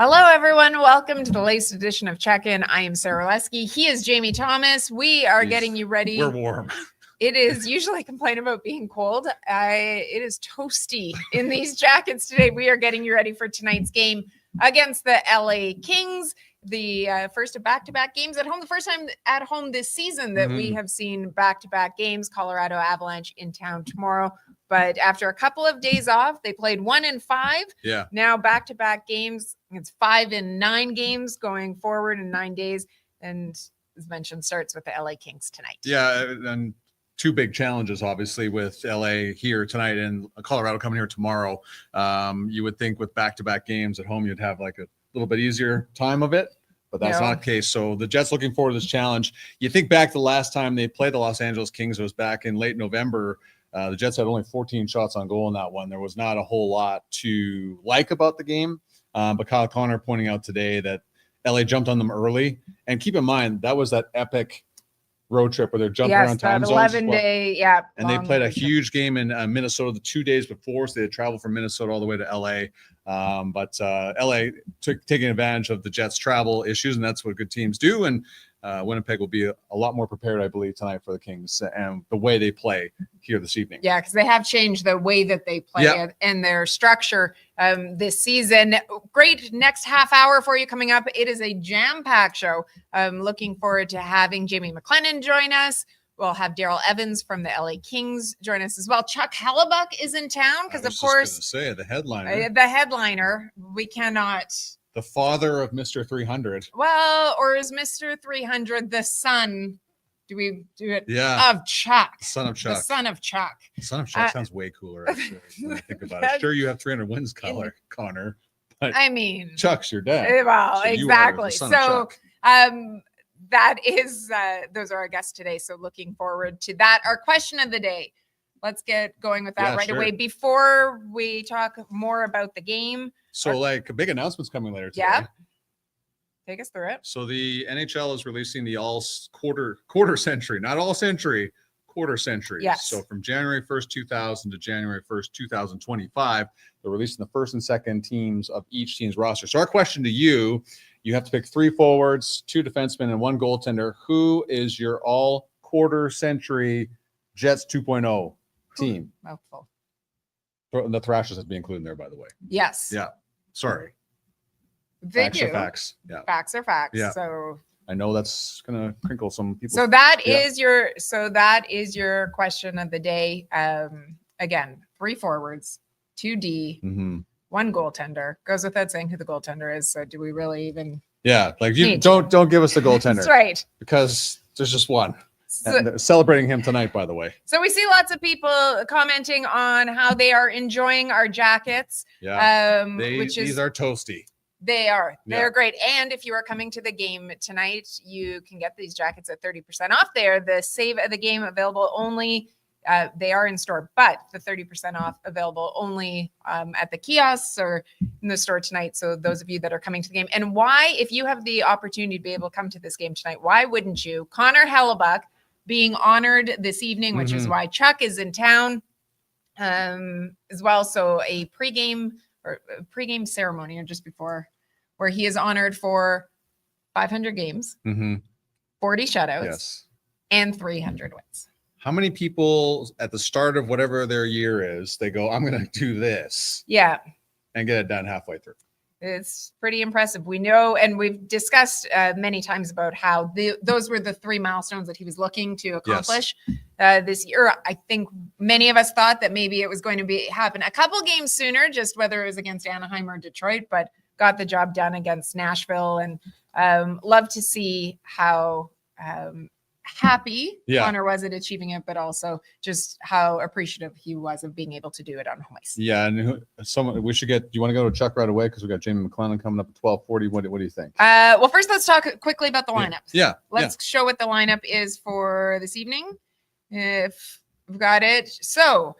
Hello, everyone. Welcome to the latest edition of Check-In. I am Sara Lesky. He is Jamie Thomas. We are getting you ready. We're warm. It is usually complain about being cold. It is toasty in these jackets today. We are getting you ready for tonight's game against the LA Kings. The first of back-to-back games at home. The first time at home this season that we have seen back-to-back games. Colorado Avalanche in town tomorrow. But after a couple of days off, they played 1 and 5. Yeah. Now back-to-back games. It's 5 and 9 games going forward in 9 days. And as mentioned, starts with the LA Kings tonight. Yeah, and two big challenges, obviously, with LA here tonight and Colorado coming here tomorrow. You would think with back-to-back games at home, you'd have like a little bit easier time of it, but that's not the case. So the Jets looking forward to this challenge. You think back the last time they played the Los Angeles Kings, it was back in late November. The Jets had only 14 shots on goal in that one. There was not a whole lot to like about the game. But Kyle Connor pointing out today that LA jumped on them early. And keep in mind, that was that epic road trip where they're jumping around time zones. 11-day, and they played a huge game in Minnesota the 2 days before, so they had traveled from Minnesota all the way to LA. But LA taking advantage of the Jets' travel issues, and that's what good teams do. And Winnipeg will be a lot more prepared, I believe, tonight for the Kings and the way they play here this evening. Yeah, because they have changed the way that they play and their structure this season. Great next half hour for you coming up. It is a jam-packed show. I'm looking forward to having Jamie McLennan join us. We'll have Daryl Evans from the LA Kings join us as well. Chuck Hellebuyck is in town because, of course, the headliner. The headliner. We cannot. The father of Mr. 300. Well, or is Mr. 300 the son? Do we do it? Yeah. Of Chuck. The son of Chuck. The son of Chuck. The son of Chuck sounds way cooler, actually, when I think about it. Sure, you have 300 wins, Connor. But I mean, Chuck's your dad. Well, so exactly. So, that is, those are our guests today. So looking forward to that. Our question of the day. Let's get going with that away. Before we talk more about the game. So like a big announcement's coming later today. Yeah. Take us through it. So the NHL is releasing the all quarter century, not all century, quarter century. Yes. So from January 1st, 2000 to January 1st, 2025, they're releasing the first and second teams of each team's roster. So our question to you, you have to pick 3 forwards, 2 defensemen, and 1 goaltender. Who is your all quarter century Jets 2.0 team? Mouthful. The Thrashers has to be included in there, by the way. Yes. Yeah. Sorry. Facts are facts. Yeah. Facts are facts. Yeah. So I know that's gonna crinkle some people. So that is your question of the day. Again, 3 forwards, 2 D, 1 goaltender. Goes without saying who the goaltender is. So do we really even? Yeah, like you don't give us the goaltender. That's right. Because there's just one. So, and they're celebrating him tonight, by the way. So we see lots of people commenting on how they are enjoying our jackets. Yeah. These are toasty. They're great. And if you are coming to the game tonight, you can get these jackets at 30% off there. The save of the game available only. They are in store, but the 30% off available only at the kiosks or in the store tonight. So those of you that are coming to the game, and why, if you have the opportunity to be able to come to this game tonight, why wouldn't you? Connor Hellebuyck being honored this evening, which is why Chuck is in town as well. So a pregame ceremony or just before, where he is honored for 500 games, 40 shutouts, and 300 wins. How many people at the start of whatever their year is, they go, I'm going to do this. Yeah. And get it done halfway through. It's pretty impressive. We know, and we've discussed many times about how those were the 3 milestones that he was looking to accomplish this year. I think many of us thought that maybe it was going to happen a couple games sooner, just whether it was against Anaheim or Detroit, but got the job done against Nashville. And love to see how happy Connor was at achieving it, but also just how appreciative he was of being able to do it on home ice. Yeah, and we should get. Do you want to go to Chuck right away because we got Jamie McLennan coming up at 12:40? What do you think? Well, first let's talk quickly about the lineup. Yeah, let's show what the lineup is for this evening. If we've got it, so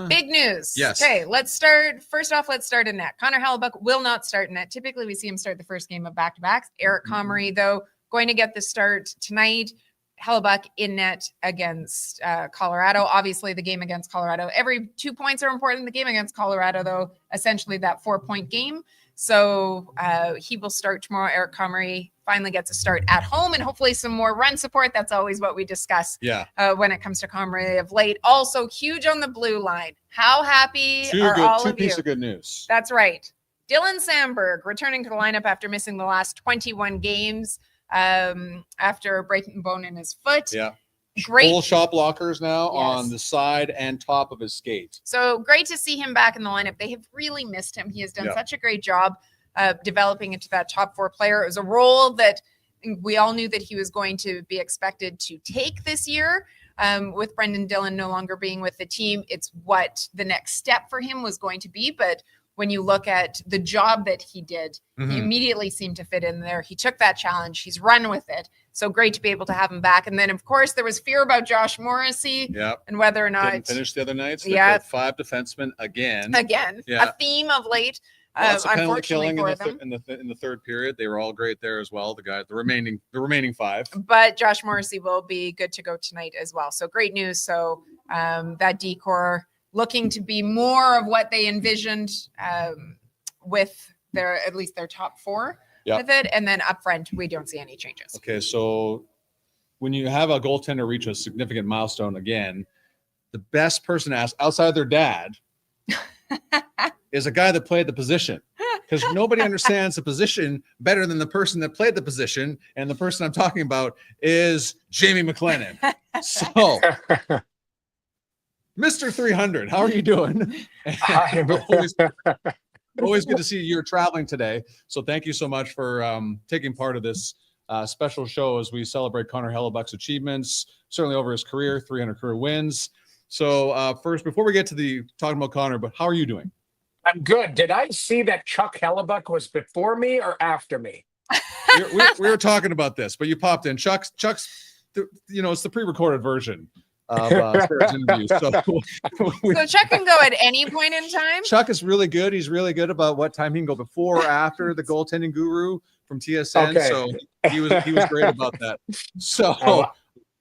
big news. Yes. Okay, let's start. First off, let's start in net. Connor Hellebuyck will not start in net. Typically, we see him start the first game of back-to-backs. Eric Comrie, though, going to get the start tonight. Hellebuyck in net against Colorado. Obviously, the game against Colorado, every 2 points are important. The game against Colorado, though, essentially that 4-point game. So he will start tomorrow. Eric Comrie finally gets a start at home, and hopefully some more run support. That's always what we discuss when it comes to Comrie of late. Also huge on the blue line. How happy are all of you? Two pieces of good news. That's right. Dylan Sandberg returning to the lineup after missing the last 21 games after breaking a bone in his foot. Yeah. Great. Full shot blockers now on the side and top of his skate. So great to see him back in the lineup. They have really missed him. He has done such a great job developing into that top 4 player. It was a role that we all knew that he was going to be expected to take this year. With Brendan Dillon no longer being with the team, it's what the next step for him was going to be. But when you look at the job that he did, he immediately seemed to fit in there. He took that challenge. He's run with it. So great to be able to have him back. And then, of course, there was fear about Josh Morrissey and whether or not. Didn't finish the other nights. They've got 5 defensemen again. A theme of late. Lots of penalty Unfortunately killing for them. in the third period. They were all great there as well. The remaining 5. But Josh Morrissey will be good to go tonight as well. So great news. So that D-core looking to be more of what they envisioned with at least their top 4 with it. And then up front, we don't see any changes. Okay, so when you have a goaltender reach a significant milestone again, the best person to ask outside their dad is a guy that played the position, because nobody understands the position better than the person that played the position. And the person I'm talking about is Jamie McLennan. So Mr. 300, how are you doing? Always good to see you. You're traveling today. So thank you so much for taking part of this special show as we celebrate Connor Hellebuyck's achievements, certainly over his career, 300 career wins. So first, before we get to talking about Connor, but how are you doing? I'm good. Did I see that Chuck Hellebuyck was before me or after me? We were talking about this, but you popped in. Chuck's, it's the pre-recorded version of Sarah's interview. So Chuck can go at any point in time. Chuck is really good. He's really good about what time he can go before or after the goaltending guru from TSN. Okay. So he was great about that. So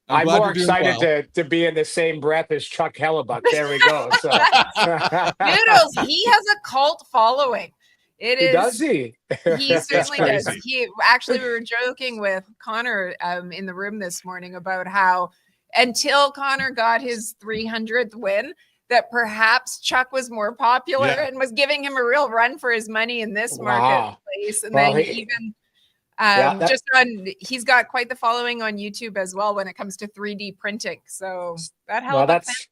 I'm more excited to be in the same breath as Chuck Hellebuyck. There we go. So. Noodles, he has a cult following. Does he? He certainly does. We were joking with Connor in the room this morning about how until Connor got his 300th win, that perhaps Chuck was more popular and was giving him a real run for his money in this marketplace. And then he's got quite the following on YouTube as well when it comes to 3D printing. So that helps.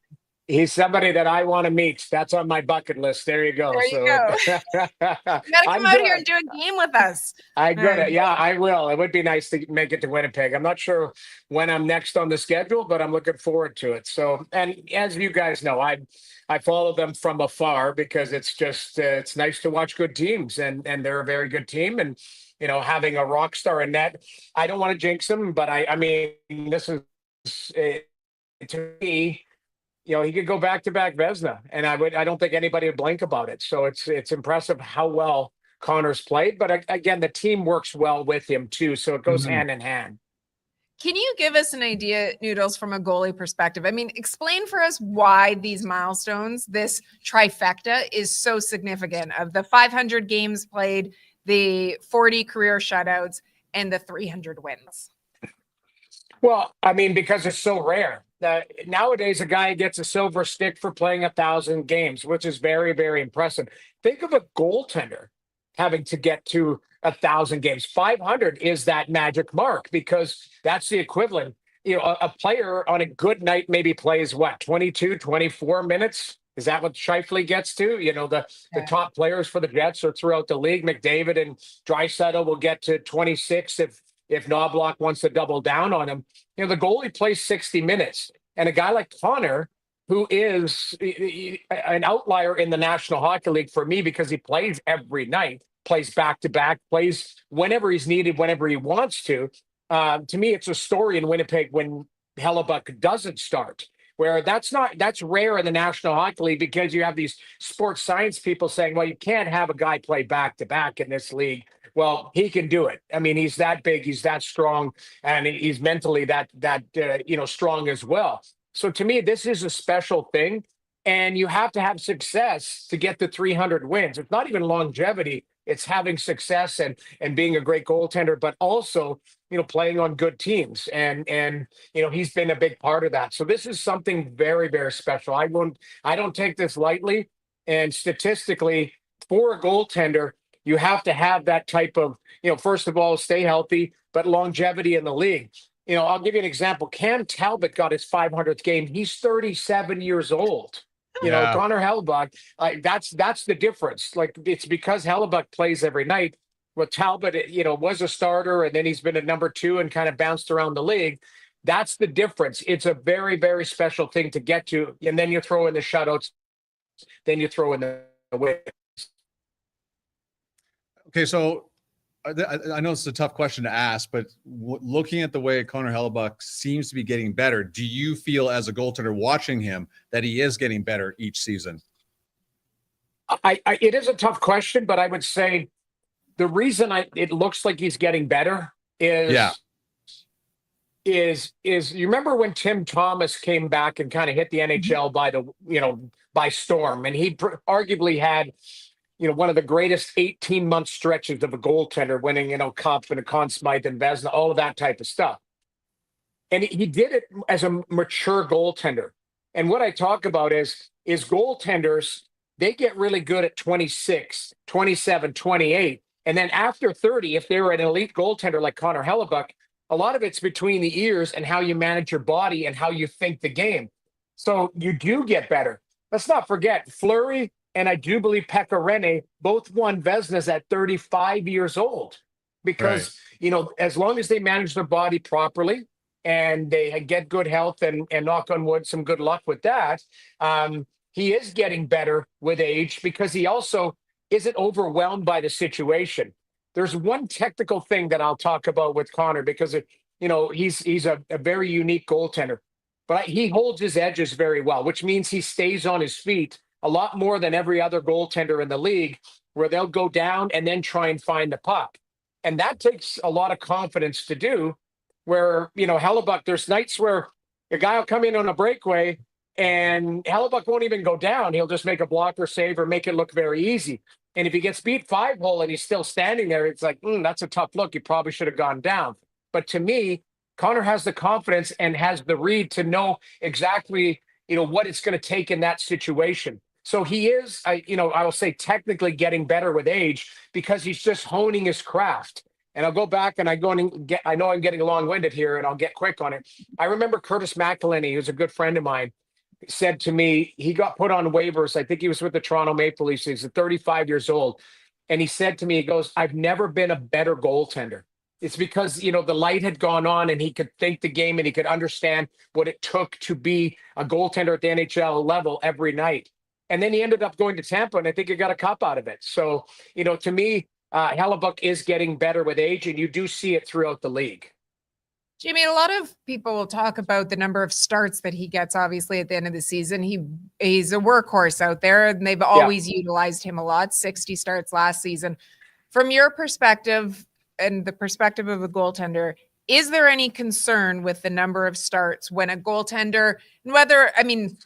He's somebody that I want to meet. That's on my bucket list. There you go. There you go. You got to come out here and do a game with us. I got it. Yeah, I will. It would be nice to make it to Winnipeg. I'm not sure when I'm next on the schedule, but I'm looking forward to it. So, and as you guys know, I follow them from afar because it's just it's nice to watch good teams, and they're a very good team. And having a rock star in net, I don't want to jinx them, but I mean, this is to me. He could go back-to-back Vezina, and I don't think anybody would blink about it. So it's impressive how well Connor's played. But again, the team works well with him too, so it goes hand in hand. Can you give us an idea, Noodles, from a goalie perspective? I mean, explain for us why these milestones, this trifecta, is so significant of the 500 games played, the 40 career shutouts, and the 300 wins. Well, I mean, because it's so rare. Nowadays, a guy gets a silver stick for playing 1,000 games, which is very, very impressive. Think of a goaltender having to get to 1,000 games. 500 is that magic mark because that's the equivalent. A player on a good night maybe plays 22, 24 minutes. Is that what Scheifele gets to? The top players for the Jets are throughout the league. McDavid and Draisaitl will get to 26 if Knobloch wants to double down on him. The goalie plays 60 minutes. And a guy like Connor, who is an outlier in the National Hockey League for me because he plays every night, plays back-to-back, plays whenever he's needed, whenever he wants to. To me, it's a story in Winnipeg when Hellebuyck doesn't start, where that's rare in the National Hockey League because you have these sports science people saying, well, you can't have a guy play back-to-back in this league Well, he can do it. I mean, he's that big, he's that strong, and he's mentally that strong as well. So to me, this is a special thing, and you have to have success to get the 300 wins. It's not even longevity; it's having success and being a great goaltender, but also playing on good teams. And he's been a big part of that. So this is something very, very special. I don't take this lightly. And statistically, for a goaltender, you have to have that type of, first of all, stay healthy, but longevity in the league. I'll give you an example. Cam Talbot got his 500th game. He's 37 years old. Yeah. Connor Hellebuyck, that's the difference. Like, it's because Hellebuyck plays every night. Well, Talbot, was a starter, and then he's been a number 2 and kind of bounced around the league. That's the difference. It's a very, very special thing to get to. And then you throw in the shutouts, then you throw in the wins. Okay, so I know it's a tough question to ask, but looking at the way Connor Hellebuyck seems to be getting better, do you feel as a goaltender watching him that he is getting better each season? It is a tough question, but I would say the reason it looks like he's getting better is you remember when Tim Thomas came back and kind of hit the NHL by storm, and he arguably had one of the greatest 18-month stretches of a goaltender, winning, Cup and a Conn Smythe and Vezina, all of that type of stuff. And he did it as a mature goaltender. And what I talk about is goaltenders, they get really good at 26, 27, 28. And then after 30, if they're an elite goaltender like Connor Hellebuyck, a lot of it's between the ears and how you manage your body and how you think the game. So you do get better. Let's not forget, Fleury and I do believe Pekka Rinne both won Vezinas at 35 years old, because, as long as they manage their body properly and they get good health and knock on wood, some good luck with that. He is getting better with age because he also isn't overwhelmed by the situation. There's one technical thing that I'll talk about with Connor, because he's a very unique goaltender, but he holds his edges very well, which means he stays on his feet a lot more than every other goaltender in the league, where they'll go down and then try and find the puck. And that takes a lot of confidence to do, where, Hellebuyck, there's nights where a guy will come in on a breakaway and Hellebuyck won't even go down. He'll just make a blocker save or make it look very easy. And if he gets beat 5-hole and he's still standing there, it's like, that's a tough look. He probably should have gone down. But to me, Connor has the confidence and has the read to know exactly, what it's going to take in that situation. So he is, I will say, technically getting better with age, because he's just honing his craft. And I'll go back and I know I'm getting long-winded here, and I'll get quick on it. I remember Curtis McElhinney, who's a good friend of mine, said to me, he got put on waivers. I think he was with the Toronto Maple Leafs. He's 35 years old. And he said to me, he goes, I've never been a better goaltender. It's because, the light had gone on and he could think the game and he could understand what it took to be a goaltender at the NHL level every night. And then he ended up going to Tampa, and I think he got a cup out of it. So, to me, Hellebuyck is getting better with age, and you do see it throughout the league. Jamie, a lot of people will talk about the number of starts that he gets, obviously, at the end of the season. He's a workhorse out there, and they've always utilized him a lot, 60 starts last season. From your perspective and the perspective of a goaltender, is there any concern with the number of starts when a goaltender, and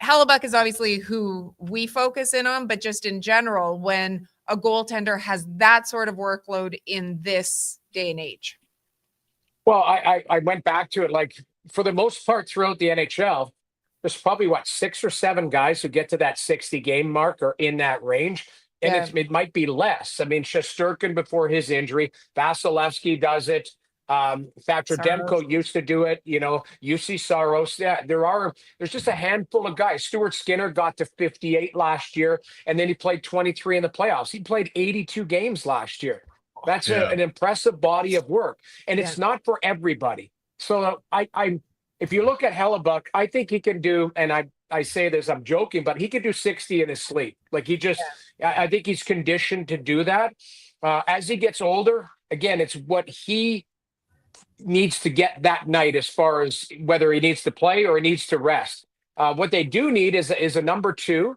Hellebuyck is obviously who we focus in on, but just in general, when a goaltender has that sort of workload in this day and age? Well, I went back to it, like, for the most part throughout the NHL, there's probably 6 or 7 guys who get to that 60 game mark or in that range. And it might be less. Shesterkin before his injury, Vasilevsky does it. Thatcher Demko used to do it, UC Saros. Yeah, there's just a handful of guys. Stuart Skinner got to 58 last year, and then he played 23 in the playoffs. He played 82 games last year. That's an impressive body of work, and it's not for everybody. So if you look at Hellebuyck, I think he can do, and I say this, I'm joking, but he could do 60 in his sleep. Like, I think he's conditioned to do that. As he gets older, again, it's what he needs to get that night, as far as whether he needs to play or he needs to rest. What they do need is a number 2,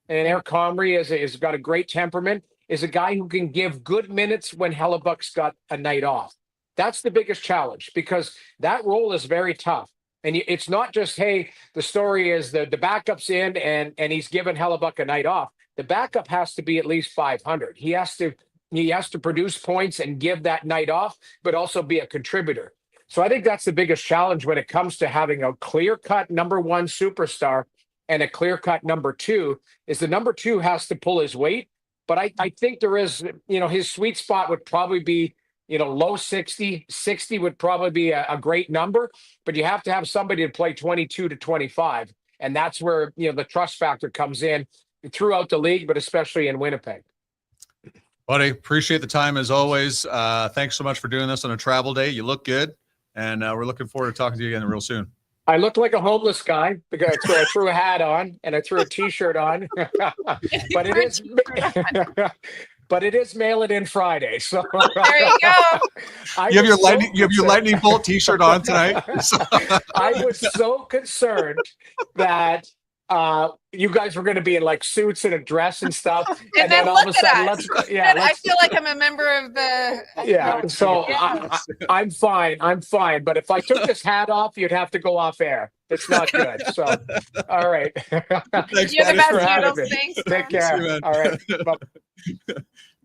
and Eric Comrie has got a great temperament. is a guy who can give good minutes when Hellebuyck's got a night off. That's the biggest challenge, because that role is very tough. And it's not just, hey, the story is the backup's in and he's given Hellebuyck a night off. The backup has to be at least 500. He has to produce points and give that night off, but also be a contributor. So I think that's the biggest challenge when it comes to having a clear-cut number one superstar and a clear-cut number two, is the number two has to pull his weight. But I think there is, his sweet spot would probably be, low 60. 60 would probably be a great number, but you have to have somebody to play 22 to 25. And that's where, the trust factor comes in throughout the league, but especially in Winnipeg. Buddy, appreciate the time as always. Thanks so much for doing this on a travel day. You look good, and we're looking forward to talking to you again real soon. I look like a homeless guy because I threw a hat on and I threw a T-shirt on, but it is Mail It In Friday. So there you go. You have your lightning bolt T-shirt on tonight. I was so concerned that you guys were going to be in like suits and a dress and stuff, and then all of a sudden, I feel like I'm a member of the. Yeah, so I'm fine. But if I took this hat off, you'd have to go off air. It's not good. So, all right. Thanks, You're the best, for having me. Thanks, Take care. You, all right.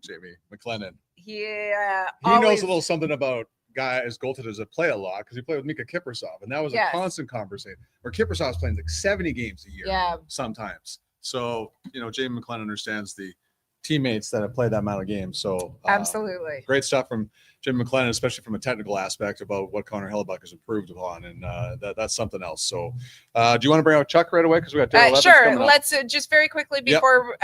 Jamie McLennan. Yeah, he knows a little something about guys, goaltenders that play a lot, because he played with Mika Kiprasov, and that was a constant conversation. Where Kiprasov's playing like 70 games a year, sometimes. So Jamie McLennan understands the teammates that have played that amount of games. So absolutely great stuff from Jamie McLennan, especially from a technical aspect about what Connor Hellebuyck has improved upon, and that's something else. So, do you want to bring out Chuck right away, because we got Daryl Evans sure. Let's just very quickly before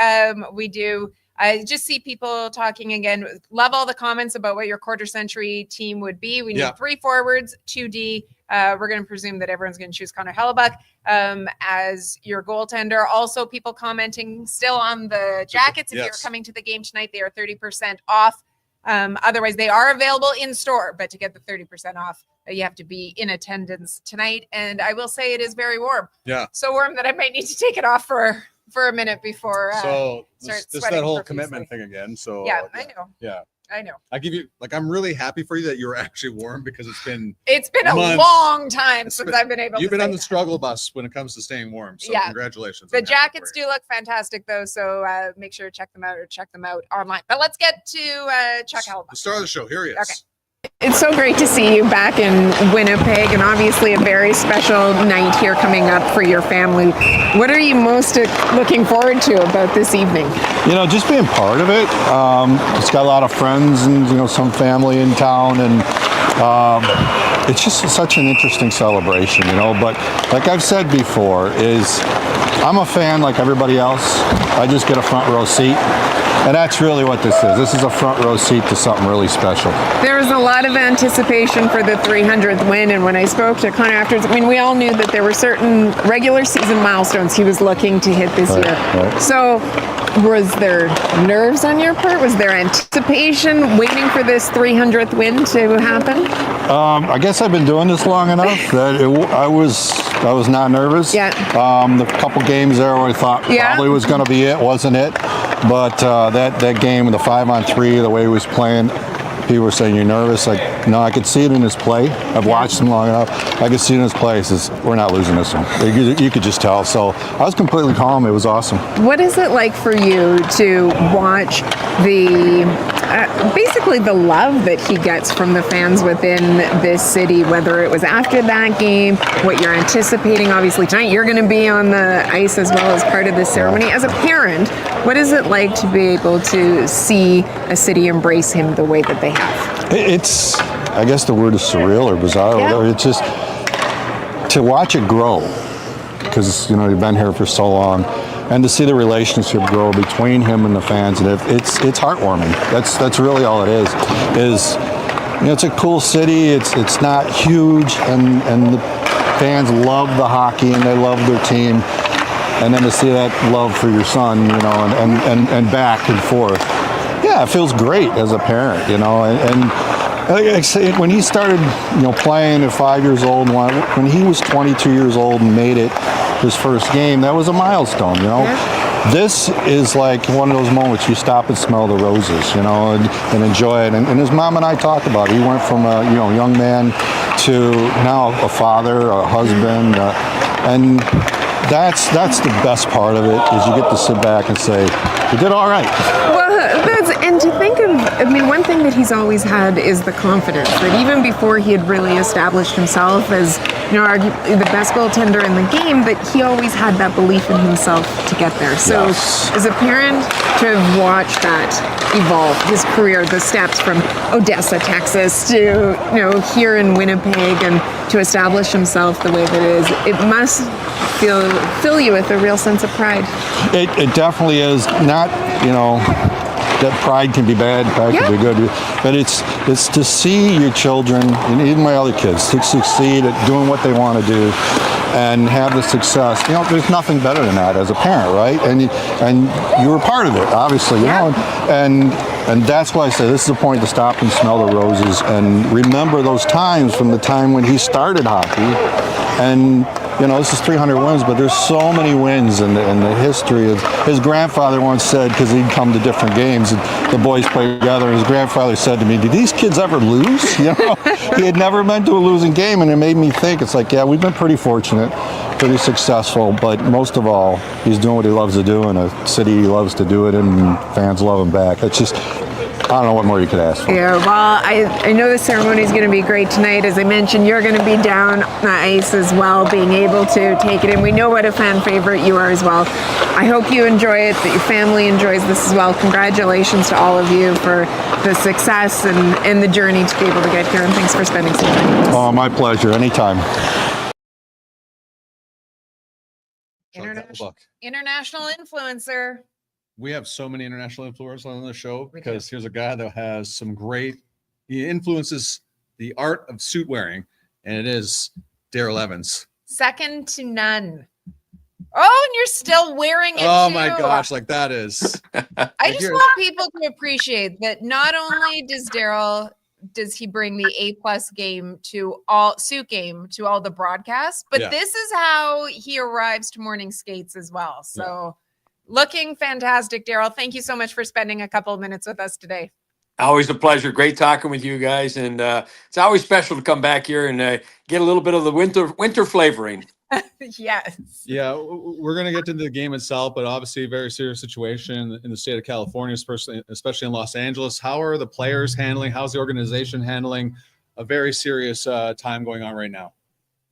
we do. I just see people talking again. Love all the comments about what your quarter century team would be. We need 3 forwards, 2D. We're going to presume that everyone's going to choose Connor Hellebuyck as your goaltender. Also, people commenting still on the jackets. If you're coming to the game tonight, they are 30% off. Otherwise, they are available in store. But to get the 30% off, you have to be in attendance tonight. And I will say it is very warm. Yeah. So warm that I might need to take it off for a minute before this that whole commitment thing again. So I know. Yeah. I know. I give you I'm really happy for you that you're actually warm, because it's been a long time since I've been able to. You've been on the struggle bus when it comes to staying warm. So congratulations. The jackets do look fantastic though. So make sure to check them out online. But let's get to Chuck Hellebuyck. The star of the show. Here he is. Okay. It's so great to see you back in Winnipeg, and obviously a very special night here coming up for your family. What are you most looking forward to about this evening? Just being part of it. It's got a lot of friends and, some family in town, and it's just such an interesting celebration, But like I've said before, I'm a fan like everybody else. I just get a front row seat. And that's really what this is. This is a front row seat to something really special. There was a lot of anticipation for the 300th win, and when I spoke to Connor afterwards, we all knew that there were certain regular season milestones he was looking to hit this year. Right. So was there nerves on your part? Was there anticipation waiting for this 300th win to happen? I guess I've been doing this long enough that I was not nervous. Yeah. The couple games there where I thought probably was going to be it, wasn't it? But that game, the 5-on-3, the way he was playing, people were saying, "You're nervous." Like, no, I could see it in his play. I've watched him long enough. I could see it in his play. He says, "We're not losing this one." You could just tell. So I was completely calm. It was awesome. What is it like for you to watch the basically the love that he gets from the fans within this city, whether it was after that game, what you're anticipating? Obviously tonight you're going to be on the ice as well as part of this ceremony. As a parent, what is it like to be able to see a city embrace him the way that they have? It's, I guess the word is surreal or bizarre. Or it's just to watch it grow, because you've been here for so long, and to see the relationship grow between him and the fans, and it's heartwarming. That's really all it is. It's a cool city. It's not huge, and the fans love the hockey and they love their team, and then to see that love for your son, and back and forth. Yeah, it feels great as a parent, and when he started, playing at 5 years old, when he was 22 years old and made it his first game, that was a milestone, this is like one of those moments you stop and smell the roses, and enjoy it. And his mom and I talked about it. He went from a young man to now a father, a husband, and that's the best part of it, is you get to sit back and say, you did all right. Well, and to think of, one thing that he's always had is the confidence that even before he had really established himself as, arguably the best goaltender in the game, that he always had that belief in himself to get there. So as a parent, to have watched that evolve, his career, the steps from Odessa, Texas to, here in Winnipeg, and to establish himself the way that it is, it must fill you with a real sense of pride. It definitely is. Not, that pride can be bad, pride can be good, but it's to see your children, and even my other kids, to succeed at doing what they want to do and have the success. There's nothing better than that as a parent, right? And you were part of it, obviously, and that's why I say this is the point to stop and smell the roses and remember those times from the time when he started hockey. And this is 300 wins, but there's so many wins in the history of. His grandfather once said, because he'd come to different games, and the boys played together, and his grandfather said to me, "Did these kids ever lose?" He had never been to a losing game, and it made me think. It's like, yeah, we've been pretty fortunate, pretty successful, but most of all, he's doing what he loves to do in a city he loves to do it in, and fans love him back. It's just. I don't know what more you could ask for. Yeah, well, I know the ceremony is going to be great tonight. As I mentioned, you're going to be down the ice as well, being able to take it in. We know what a fan favorite you are as well. I hope you enjoy it, that your family enjoys this as well. Congratulations to all of you for the success and the journey to be able to get here, and thanks for spending some time with us. Oh, my pleasure. Anytime. International influencer. We have so many international influencers on the show because here's a guy that has he influences the art of suit wearing, and it is Daryl Evans. Second to none. Oh, and you're still wearing it. Oh too. my gosh, like that is. I just want people to appreciate that not only does he bring the A+ game to all suit game to all the broadcasts, but this is how he arrives to morning skates as well. So looking fantastic, Daryl. Thank you so much for spending a couple of minutes with us today. Always a pleasure. Great talking with you guys. And it's always special to come back here and get a little bit of the winter flavoring. Yes. Yeah, we're going to get into the game itself, but obviously a very serious situation in the state of California, especially in Los Angeles. How are the players handling? How's the organization handling a very serious time going on right now?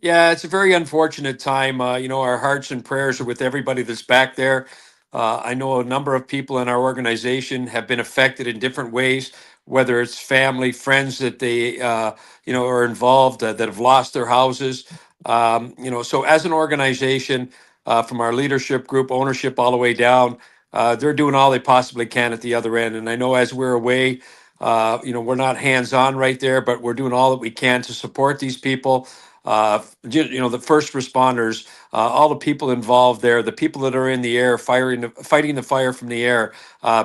Yeah, it's a very unfortunate time. Our hearts and prayers are with everybody that's back there. I know a number of people in our organization have been affected in different ways, whether it's family, friends that they, are involved that have lost their houses. So as an organization, from our leadership group, ownership, all the way down, they're doing all they possibly can at the other end. And I know as we're away, we're not hands-on right there, but we're doing all that we can to support these people. The first responders, all the people involved there, the people that are in the air fighting the fire from the air,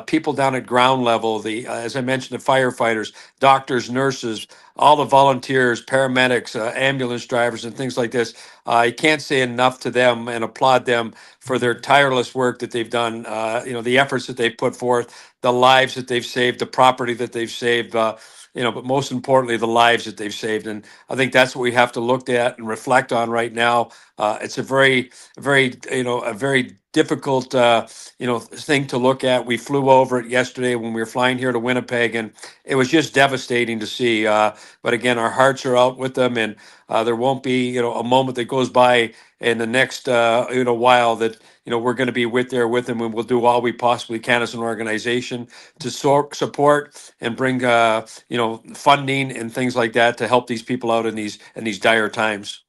people down at ground level, as I mentioned, the firefighters, doctors, nurses, all the volunteers, paramedics, ambulance drivers, and things like this. I can't say enough to them and applaud them for their tireless work that they've done. The efforts that they've put forth, the lives that they've saved, the property that they've saved. But most importantly, the lives that they've saved. And I think that's what we have to look at and reflect on right now. It's a very difficult, thing to look at. We flew over it yesterday when we were flying here to Winnipeg, and it was just devastating to see. But again, our hearts are out with them, and there won't be, a moment that goes by in the next, while that, we're going to be with them, and we'll do all we possibly can as an organization to support and bring, funding and things like that to help these people out in these dire times.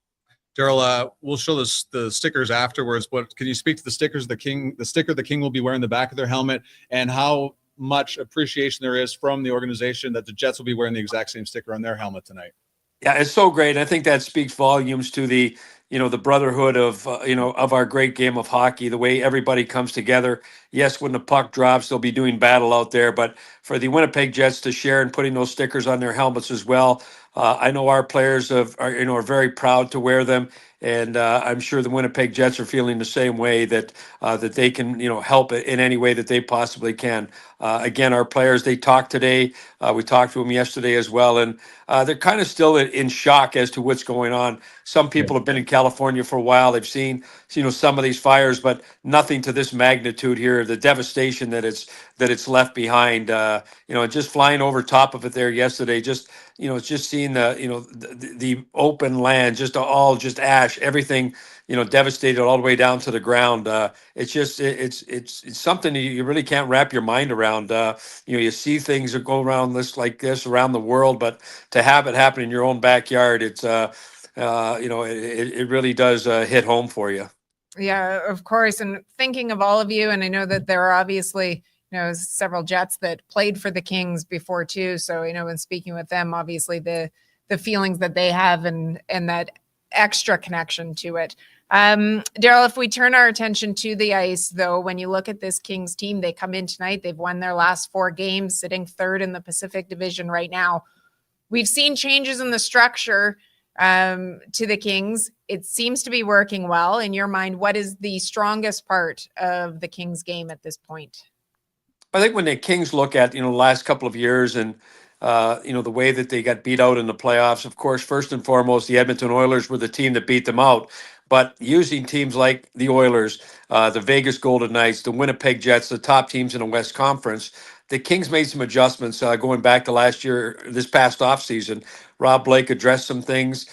Daryl, we'll show the stickers afterwards, but can you speak to the stickers the sticker the King will be wearing the back of their helmet, and how much appreciation there is from the organization that the Jets will be wearing the exact same sticker on their helmet tonight? Yeah, it's so great. I think that speaks volumes to the brotherhood of our great game of hockey, the way everybody comes together. Yes, when the puck drops, they'll be doing battle out there, but for the Winnipeg Jets to share and putting those stickers on their helmets as well, I know our players are very proud to wear them, And I'm sure the Winnipeg Jets are feeling the same way, that that they can, help in any way that they possibly can. Again, our players, they talked today. We talked to them yesterday as well, and they're kind of still in shock as to what's going on. Some people have been in California for a while. They've seen, some of these fires, but nothing to this magnitude here. The devastation that it's left behind. Just flying over top of it there yesterday. It's just seeing the open land, just ash, everything, devastated all the way down to the ground. It's something you really can't wrap your mind around. You see things that go around like this around the world, but to have it happen in your own backyard, it really does hit home for you. Yeah, of course. And thinking of all of you, and I know that there are obviously, several Jets that played for the Kings before too. So, when speaking with them, obviously the feelings that they have and that extra connection to it. Daryl, if we turn our attention to the ice, though, when you look at this Kings team, they come in tonight, they've won their last 4 games, sitting 3rd in the Pacific Division right now. We've seen changes in the structure to the Kings. It seems to be working well. In your mind, what is the strongest part of the Kings game at this point? I think when the Kings look at, the last couple of years and, the way that they got beat out in the playoffs, of course, first and foremost, the Edmonton Oilers were the team that beat them out. But using teams like the Oilers, the Vegas Golden Knights, the Winnipeg Jets, the top teams in the West Conference, the Kings made some adjustments going back to last year, this past offseason. Rob Blake addressed some things.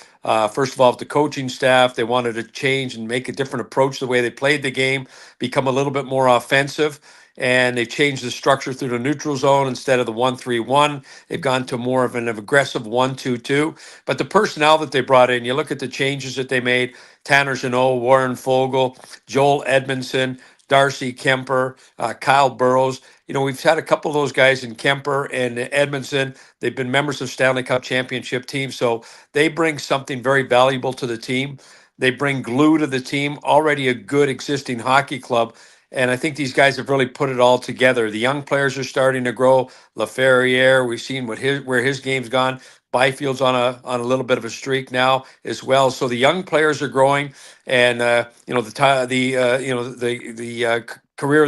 First of all, with the coaching staff, they wanted to change and make a different approach to the way they played the game, become a little bit more offensive. And they've changed the structure through the neutral zone instead of the 1-3-1. They've gone to more of an aggressive 1-2-2. But the personnel that they brought in, you look at the changes that they made: Tanner Jeannot, Warren Fogle, Joel Edmondson, Darcy Kemper, Kyle Burrows. We've had a couple of those guys in Kemper and Edmondson. They've been members of Stanley Cup championship teams, so they bring something very valuable to the team. They bring glue to the team, already a good existing hockey club. And I think these guys have really put it all together. The young players are starting to grow. LaFerriere, we've seen where his game's gone. Byfield's on a little bit of a streak now as well. So the young players are growing, and career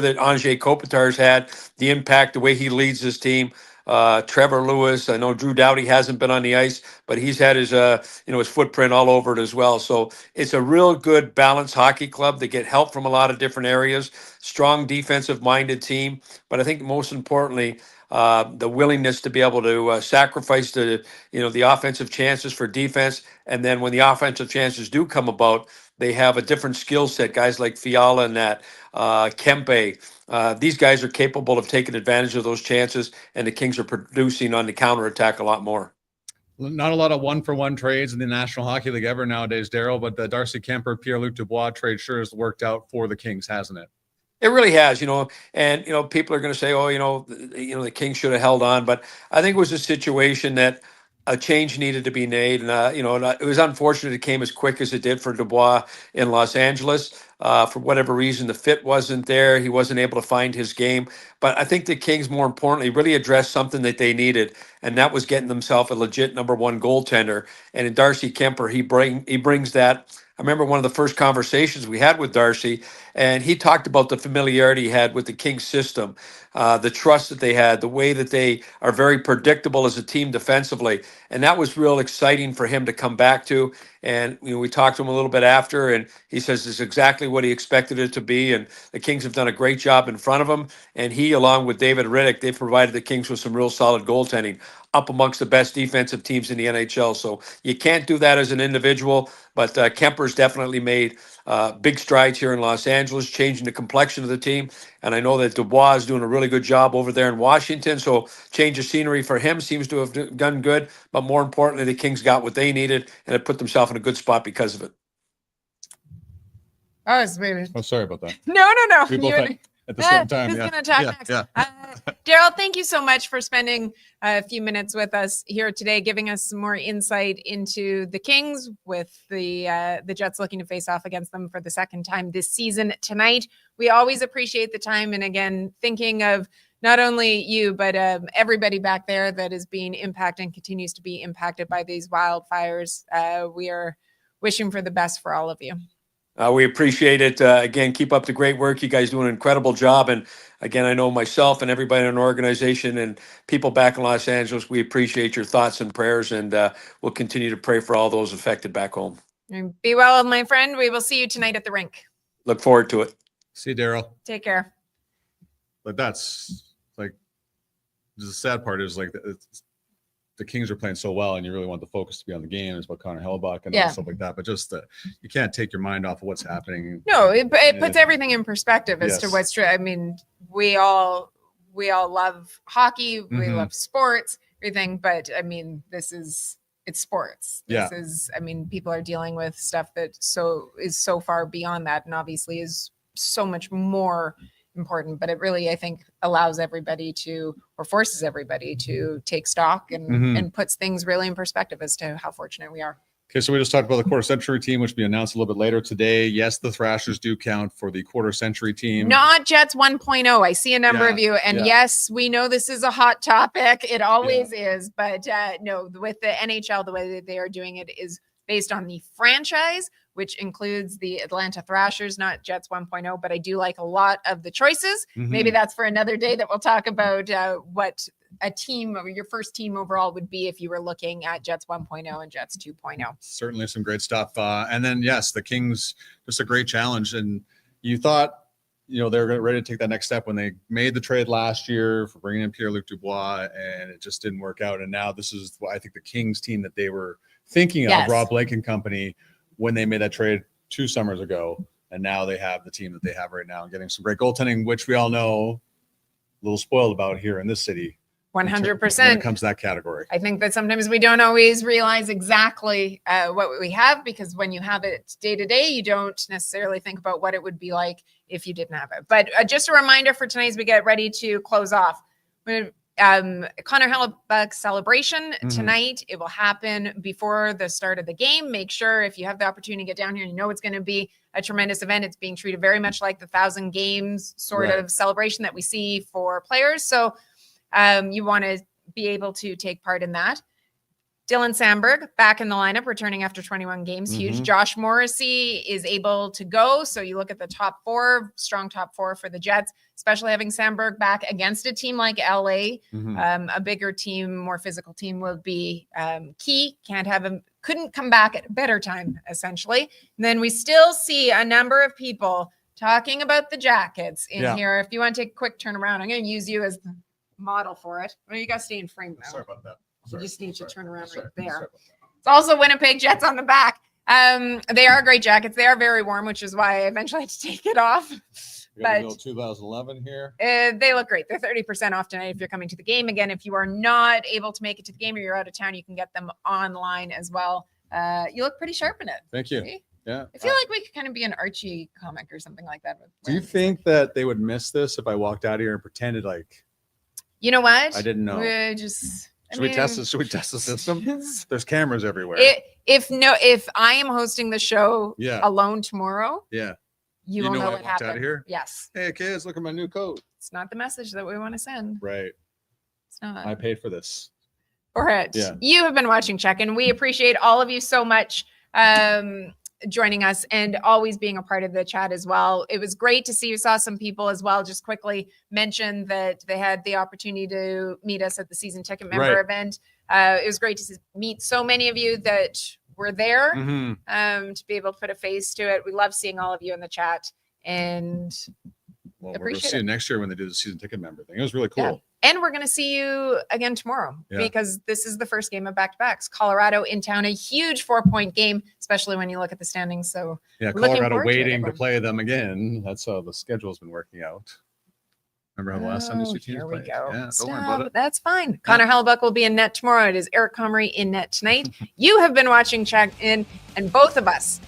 that Anze Kopitar's had, the impact, the way he leads this team. Trevor Lewis, I know Drew Doughty hasn't been on the ice, but he's had his his footprint all over it as well. So it's a real good balanced hockey club. They get help from a lot of different areas. Strong defensive minded team, but I think most importantly, the willingness to be able to sacrifice the offensive chances for defense, and then when the offensive chances do come about, they have a different skill set. Guys like Fiala and that Kempe, these guys are capable of taking advantage of those chances, and the Kings are producing on the counterattack a lot more. Not a lot of 1-for-1 trades in the National Hockey League ever nowadays, Daryl, but the Darcy Kemper, Pierre-Luc Dubois trade sure has worked out for the Kings, hasn't it? It really has, and people are going to say, oh, the Kings should have held on, but I think it was a situation that a change needed to be made, and it was unfortunate it came as quick as it did for Dubois in Los Angeles. For whatever reason, the fit wasn't there. He wasn't able to find his game. But I think the Kings, more importantly, really addressed something that they needed, and that was getting themselves a legit number 1 goaltender. And in Darcy Kemper, he brings that. I remember one of the first conversations we had with Darcy, and he talked about the familiarity he had with the Kings system, the trust that they had, the way that they are very predictable as a team defensively. And that was real exciting for him to come back to. And we talked to him a little bit after, and he says it's exactly what he expected it to be. And the Kings have done a great job in front of him. And he, along with David Riddick, they provided the Kings with some real solid goaltending, up amongst the best defensive teams in the NHL. So you can't do that as an individual, but Kemper's definitely made big strides here in Los Angeles, changing the complexion of the team. And I know that Dubois is doing a really good job over there in Washington. So change of scenery for him seems to have done good. But more importantly, the Kings got what they needed, and it put themselves in a good spot because of it. Oh, it's weird. Oh, sorry about that. No. We both had, at the same time. Who's Yeah. going to talk next? Yeah. Daryl, thank you so much for spending a few minutes with us here today, giving us some more insight into the Kings, with the Jets looking to face off against them for the second time this season tonight. We always appreciate the time. And again, thinking of not only you, but everybody back there that is being impacted and continues to be impacted by these wildfires. We are wishing for the best for all of you. We appreciate it. Again, keep up the great work. You guys do an incredible job. And again, I know myself and everybody in our organization and people back in Los Angeles, we appreciate your thoughts and prayers, and we'll continue to pray for all those affected back home. And be well, my friend. We will see you tonight at the rink. Look forward to it. See you, Daryl. Take care. But that's like, the sad part is like, the Kings are playing so well, and you really want the focus to be on the game. It's about Connor Hellebuyck and all stuff like that. But just you can't take your mind off of what's happening. No, it puts everything in perspective as to Yes. what's true. I mean, we all love hockey, we love sports, everything. But I mean, it's sports. Yeah. This is, I mean, people are dealing with stuff that is so far beyond that, and obviously is so much more important. But it really, I think, allows everybody to, or forces everybody to take stock and puts things really in perspective as to how fortunate we are. Okay, so we just talked about the quarter century team, which will be announced a little bit later today. Yes, the Thrashers do count for the quarter century team. Not Jets 1.0. I see a number Yeah, of you. And yeah. yes, we know this is a hot topic. It always is. But no, with the NHL, the way that they are doing it is based on the franchise, which includes the Atlanta Thrashers, not Jets 1.0. But I do like a lot of the choices. Maybe that's for another day that we'll talk about what a team or your first team overall would be if you were looking at Jets 1.0 and Jets 2.0. Certainly some great stuff. And then, yes, the Kings, just a great challenge. And you thought, they were ready to take that next step when they made the trade last year for bringing in Pierre-Luc Dubois, and it just didn't work out. And now this is, I think, the Kings team that they were thinking of, Rob Blake and company, when they made that trade 2 summers ago. And now they have the team that they have right now, getting some great goaltending, which we all know a little spoiled about here in this city. 100%. When it comes to that category. I think that sometimes we don't always realize exactly what we have, because when you have it day to day, you don't necessarily think about what it would be like if you didn't have it. But just a reminder for tonight as we get ready to close off. Connor Hellebuyck celebration tonight. It will happen before the start of the game. Make sure if you have the opportunity to get down here, it's going to be a tremendous event. It's being treated very much like the 1,000 games sort of celebration that we see for players. So you want to be able to take part in that. Dylan Sandberg back in the lineup, returning after 21 games. Huge. Josh Morrissey is able to go. So you look at the top 4, strong top 4 for the Jets, especially having Sandberg back against a team like LA. A bigger team, more physical team will be key. Can't have him, couldn't come back at a better time, essentially. And then we still see a number of people talking about the Jackets in here. If you want to take a quick turnaround, I'm going to use you as the model for it. Well, you got to stay in frame now. Sorry about that. You just need to turn around right there. It's also Winnipeg Jets on the back. They are great jackets. They are very warm, which is why I eventually had to take it off. But 2011 here. They look great. They're 30% off tonight if you're coming to the game. Again, if you are not able to make it to the game or you're out of town, you can get them online as well. You look pretty sharp in it. Thank you. See? Yeah. I feel like we could kind of be an Archie comic or something like that. Do you think that they would miss this if I walked out here and pretended like, you know what? I didn't know. Should we test this? Should we test the system? There's cameras everywhere. If I am hosting the show alone tomorrow, you will know what happened. Out of here? Yes. Hey kids, look at my new coat. It's not the message that we want to send. Right. It's not. I paid for this. All right. Yeah. You have been watching Check-In. We appreciate all of you so much joining us and always being a part of the chat as well. It was great to see you. Saw some people as well just quickly mention that they had the opportunity to meet us at the season ticket member event. It was great to meet so many of you that were there to be able to put a face to it. We love seeing all of you in the chat, and we're going to see you next year when they do the season ticket member thing. It was really cool. Yeah. And we're going to see you again tomorrow because this is the first game of back-to-backs. Colorado in town, a huge 4-point game, especially when you look at the standings. So Colorado waiting to play them again. That's how the schedule's been working out. Remember how the last time these 2 teams played? Here we go. Yeah, don't worry about it. That's fine. Connor Hellebuyck will be in net tomorrow. It is Eric Comrie in net tonight. You have been watching Check-In, and both of us